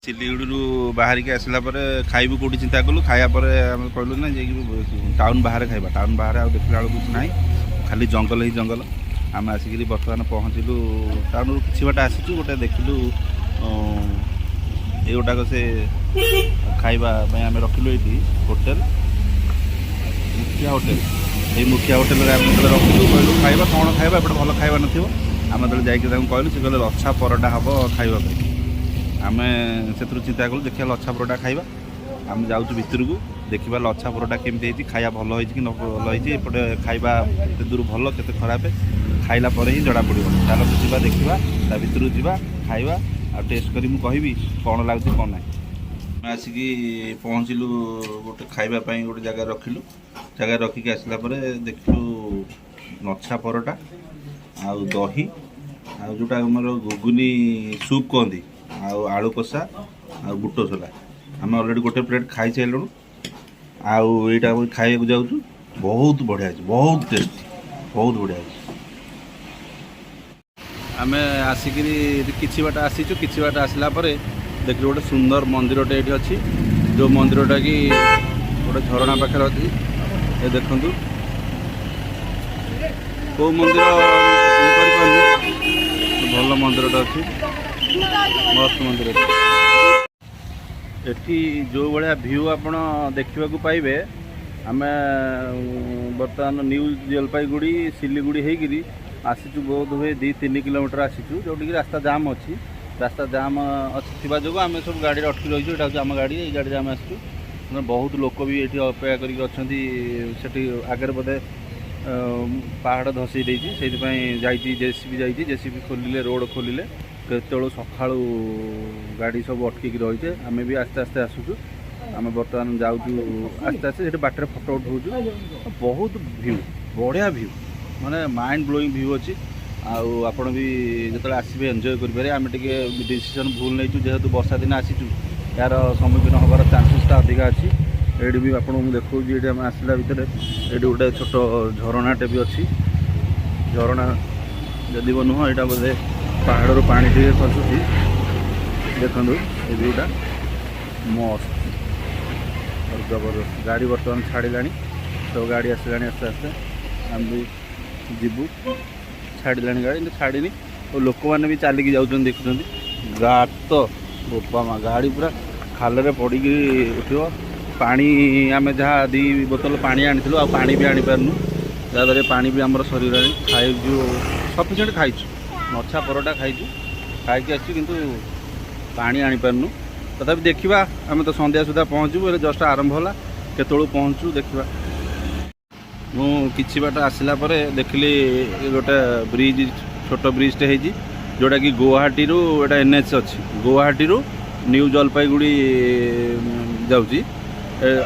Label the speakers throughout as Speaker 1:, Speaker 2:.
Speaker 1: सिलीगुड़ी बाहर आसला खाइबू कौटी चिंता कलु खायापर आम कहलु ना टाउन बाहर खाइबा टाउन बाहर आ देखला बेलू कुछ ना खाली जंगल ही जंगल आम आसिक बर्तमान पहुँचलु टाउन रू कि बाट आसीचु गोटे देखिलु ये गोटाक से खाइबा आम रखिलु ये होटेल मुखिया होटेल ये मुखिया होटेल रखिलु कहलु खाइबा कौन खाइबा एपटे भल खाइबा नथिबो आम जो जाइक कहलु से कहले लच्छा परोटा हम खाइबा आम से चिंता कलु देखिए लच्छा परोटा खाइबा आम जाऊँ भितर को देखा लच्छा परोटा केमती खाया भल हो कि न भल होपटे खाइबा के दूर भल के खराब खाइला ही जड़ा पड़ो चलो जा देखा ता भर जा खाइबा आ टेस्ट करी मु कहबी कौन लगुच कौन ना आसिक पहुँचलु गोटे खाइबापी गोटे जगह रखिलु जगह रखिक आसला देखिलु लच्छा परोटा आउ दही आ जोटा आमर घुगुनी सूप कहती आलू कषा आ बुट सोला आम अलरेडी गोटे प्लेट खाई सारूँ आईटा खाइबा जाऊँ बहुत बढ़िया बहुत टेस्टी बहुत बढ़िया आम आसिक कि बाट आसीचु कि बाट आसला देख गोटे सुंदर मंदिरटे ये अच्छी जो मंदिरटा कि गोटे झरणा पाखे अच्छी ये देखु कौ मंदिर भल मंदिरटा अच्छी मस्त मंदिर एठी जो भाया व्यू आपण देखा पाइबे आम बर्तमान न्यू जलपाईगुड़ी सिलीगुड़ी होगी आसीचु बहुत हुए 2-3 किलोमीटर आसीचु जोटि रास्ता जाम अच्छी रास्ता जाम अच्छी जो आम सब गाड़ी अटकी रही है आम गाड़ी ये गाड़ी आम आसू बहुत लोक भी ये अपेक्षा करी आगे बोधे पहाड़ धसी से जेसीबी जेसीबी खोलिले रोड खोलिले केतु सका गाड़ी सब अटकिक रही है आम भी आस्ते आस्ते आसुचु आम बर्तमान जाऊँ आस्ते आस्ते से बाटर फटो उठाऊँ बहुत व्यू बढ़िया व्यू माने माइंड ब्लोइंग व्यू अच्छी आपण भी जो आसबे एंजॉय करें आम टे डिसीजन भूल नहीं जेहेतु वर्षा दिन आसीचु यार सम्मुखीन हबार चांसेसटा अधिक अच्छी ये भी आपको देखा ये आम आसला भितर ये गोटे छोट झरणाटे भी अच्छी झरणा जदि नुह यहाँ बोधे पहाड़ पानी टे खसुची देखो ये व्यूटा मस्त और जबरदस्त गाड़ी बर्तमान छाड़ा सब गाड़ी आसला आस्ते आस्ते आम भी जीवु छाड़ा गाड़ी छाड़नी और लोक मैंने भी चलिकी जाऊँ देखुं गात तो बोपा माँ गाड़ी पूरा खाल पड़ी उठो पानी आम जहाँ 2 बोतल पानी आनी आ पानी भी आनी पारनु जहाँद्वारा पानी भी आमर शरीर खाइजु सफिसीयंट खाइचु लच्छा परोटा खाइचु खाई आसु किंतु पानी आनी पारनु तथापि देखा आम तो संध्या सुधा पहुँचू जस्ट आरंभ होला केतु पहुँचू देखा मुझी बाट आसला देखिली गोटे ब्रिज छोट ब्रिजटे होती जोटा कि गुवाहाटी एटा NH अच्छी गुवाहाटी न्यू जलपाईगुड़ी जाऊँगी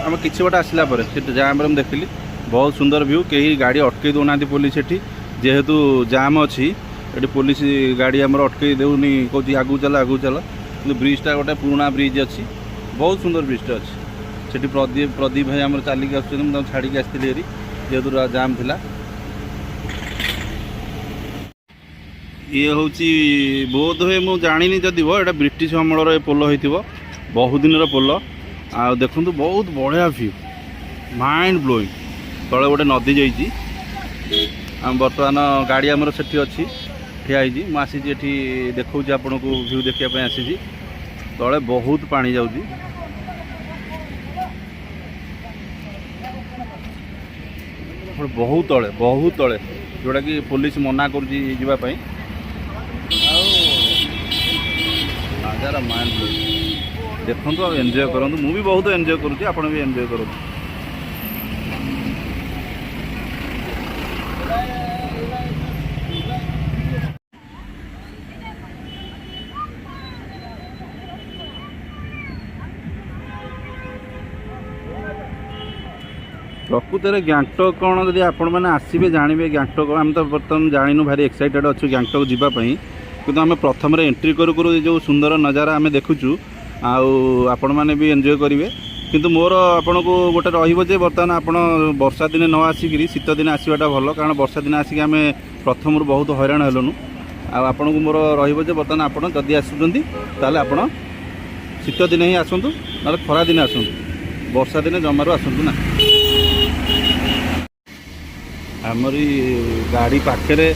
Speaker 1: आम कि बाट आसला जाम देखिली बहुत सुंदर व्यू कहीं गाड़ी अटकई दौना पुलिस एटी जेहेतु जाम अच्छी ये पुलिस गाड़ी आमर अटकई देनी कौन आगू चल कि ब्रिजटा गोटे पुराना ब्रिज अच्छी बहुत सुंदर ब्रिजटा अच्छी से प्रदीप भाई आम चलिक आस छाड़ी आसती जेहेतु जाम थिला ये हूँ बोध हुए मुझे जानी जदि एटा ब्रिटिश अमलर पोल हो बहुत दिन पोल आ देखु बहुत बढ़िया व्यू माइंड ब्लोइंग तले गोटे नदी जाइए आम बर्तमान गाड़ी आमर से अच्छी ठिया मुझे ये देखा आपन को व्यू देखापी आसी तले बहुत पानी जाऊँगी बहुत तले जोटा कि पुलिस मना करवाई नजारा माइंड देखो और एंजॉय करूँ मुझे बहुत एंजॉय करुँच आप भी एंजॉय करूँ प्रकृत में गैंगटॉक कौन जब आपण मैंने आसबे जानवे गैंगटॉक आम तो बर्तमान जानू भारी एक्साइटेड अच्छु गैंगटॉक जावाई किंतु आम प्रथम एंट्री करू करू जो सुंदर नजारा आम देखुचु आपण मैंने भी एंजॉय करेंगे किंतु मोर आपन को गोटे रे बर्तमान आप वर्षा दिन न आसिक शीत दिन आसवाटा भल कारण वर्षा दिन आसिक आम प्रथम बहुत हैरान हेलुनु आपन को मोर रे बर्तमान आप जदि आसुँच ताल आप शीत दिन ही आसतु ना खरा दिन आसतु वर्षा दिन जमारू आसतु ना आमरी गाड़ी पाखे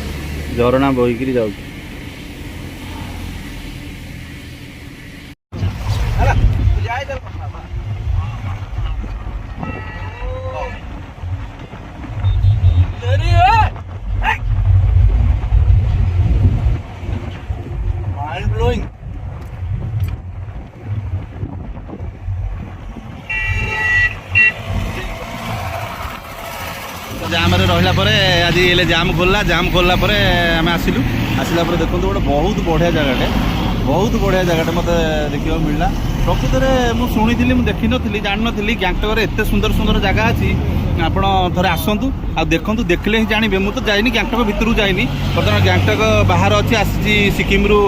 Speaker 1: झरणा बोईकि जाऊ जाम रहा आज ये जाम खोलला आम आसिलु आसला देखो गोटे बहुत बढ़िया जगह मत देखा मिलला प्रकृत में मुझे शुणी मुझे देखी नी जान नी गैंगटक एत सुंदर सुंदर जगह अच्छी आपण थे आसतु आ देखु देखले ही जानवे मुझे तो जाइनी गैंगटक भितर जाइनी बर्तमान गैंगटक बाहर अच्छी आसी सिक्किम रु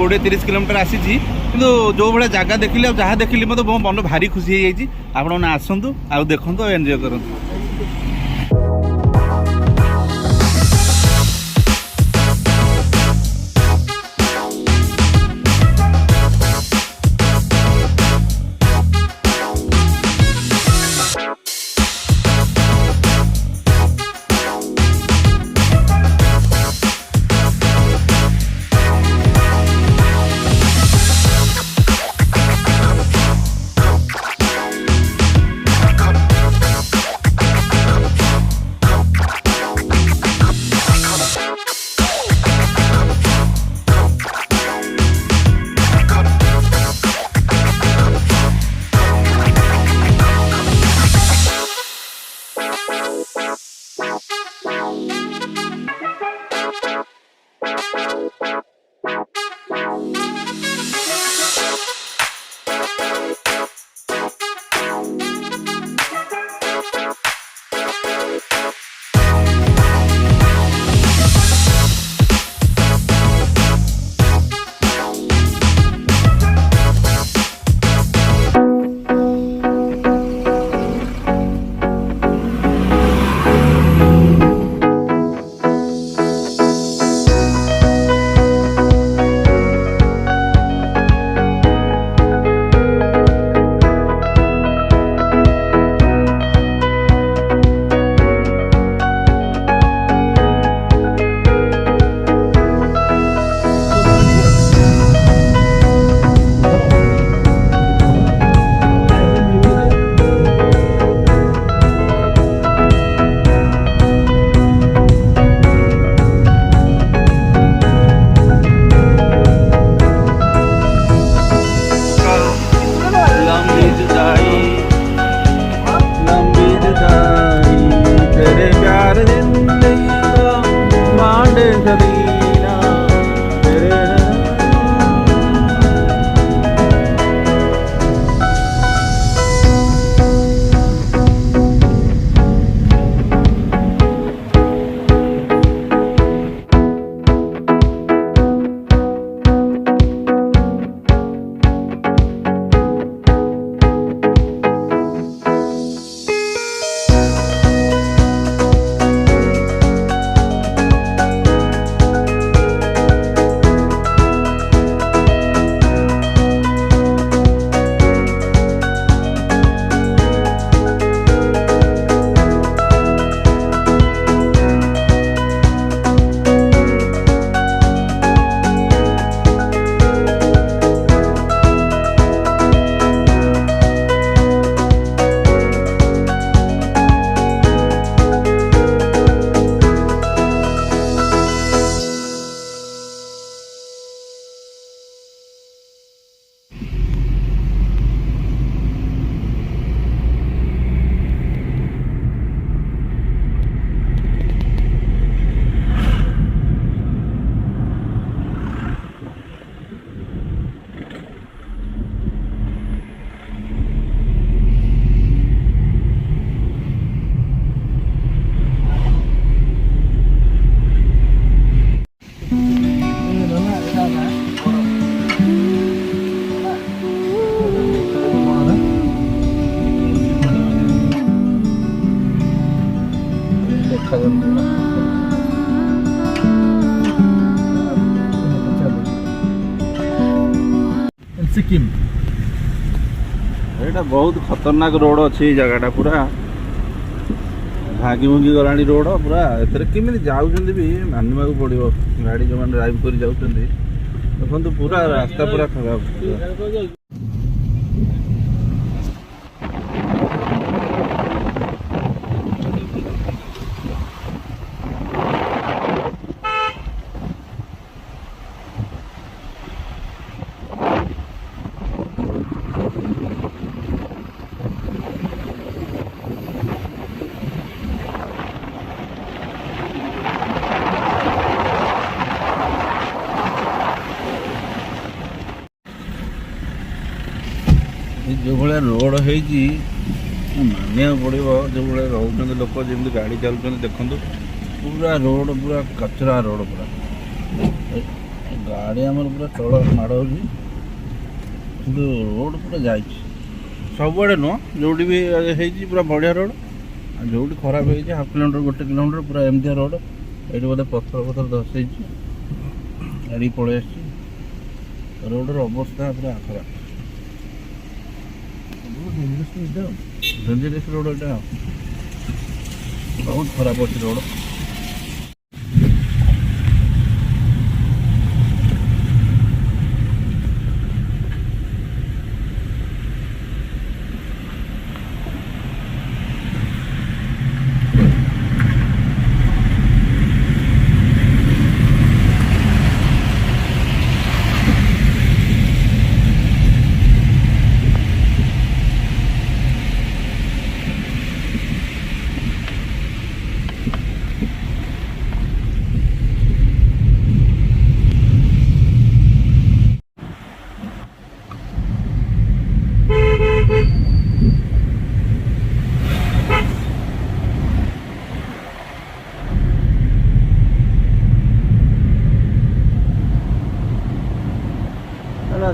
Speaker 1: 20-30 किलोमीटर आसी कि जो भाया जगह देखिली जहाँ देखिली मतलब मो मन भारी खुशी हो जाइए आपण आसतु आ देखु एंजॉय करूँ।
Speaker 2: सिक्किम
Speaker 1: ଏଇଟା ବହୁତ ଖତରନାକ ରୋଡ ଅଛି ଏଇ ଜାଗାଟା ପୁରା ଭାଙ୍ଗି ଭୁଙ୍ଗି ଗଲାଣି ରୋଡ ପୁରା ଏଥିରେ କେମିତି ଯାଉଛନ୍ତି ବି ମାନିବାକୁ ପଡ଼ିବ ଗାଡ଼ି ଯେଉଁମାନେ ଡ୍ରାଇଭ୍ କରି ଯାଉଛନ୍ତି ଦେଖନ୍ତୁ ପୁରା ରାସ୍ତା ପୁରା ଖରାପ ଯେଉଁଭଳିଆ ରୋଡ଼ ହେଇଛି ମାନିବାକୁ ପଡ଼ିବ ଯେଉଁଭଳିଆ ରହୁଛନ୍ତି ଲୋକ ଯେମିତି ଗାଡ଼ି ଚାଲୁଛନ୍ତି ଦେଖନ୍ତୁ ପୁରା ରୋଡ଼ ପୁରା କଚରା ରୋଡ଼ ପୁରା ଗାଡ଼ି ଆମର ପୁରା ତଳ ମାଡ଼ ହେଉଛି କିନ୍ତୁ ରୋଡ଼ ପୁରା ଯାଇଛି ସବୁଆଡ଼େ ନୁହଁ ଯେଉଁଠି ବି ହେଇଛି ପୁରା ବଢ଼ିଆ ରୋଡ଼ ଆଉ ଯେଉଁଠି ଖରାପ ହେଇଛି ହାଫ୍ କିଲୋମିଟର 1 କିଲୋମିଟର ପୁରା ଏମିତିଆ ରୋଡ଼ ଏଇଠି ବୋଧେ ପଥର ଧସେଇଛି ଗାଡ଼ି ପଳେଇ ଆସିଛି ରୋଡ଼ର ଅବସ୍ଥା ପୁରା ଖରାପ डेंजरस रोड एटा बहुत खराब अच्छे रोड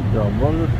Speaker 1: जबरदस्त